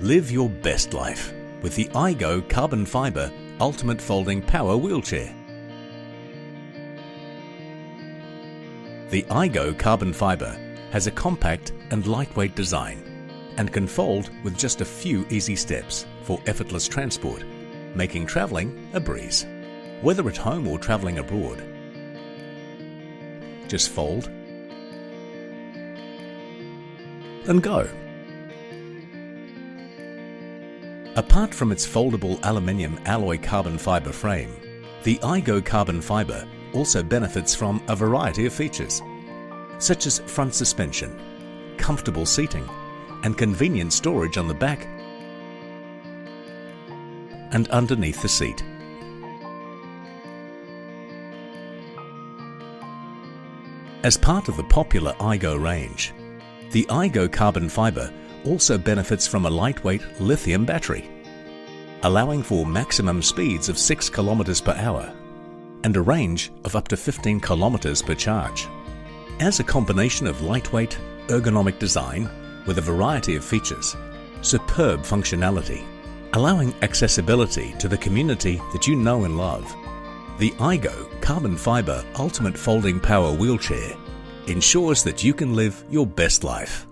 Live your best life with the iGo Carbon Fiber Ultimate Folding Power Wheelchair. The iGo Carbon Fiber has a compact and lightweight design and can fold with just a few easy steps for effortless transport, making travelling a breeze. Whether at home or travelling abroad, just fold and go. Apart from its foldable aluminium alloy carbon fibre frame, the iGo Carbon Fibre also benefits from a variety of features, such as front suspension, comfortable seating, and convenient storage on the back and underneath the seat. As part of the popular iGo range, the iGo Carbon Fibre also benefits from a lightweight lithium battery, allowing for maximum speeds of 6 km per hour and a range of up to 15 km per charge. As a combination of lightweight, ergonomic design with a variety of features, superb functionality, allowing accessibility to the community that you know and love, the iGo Carbon Fibre Ultimate Folding Power Wheelchair ensures that you can live your best life.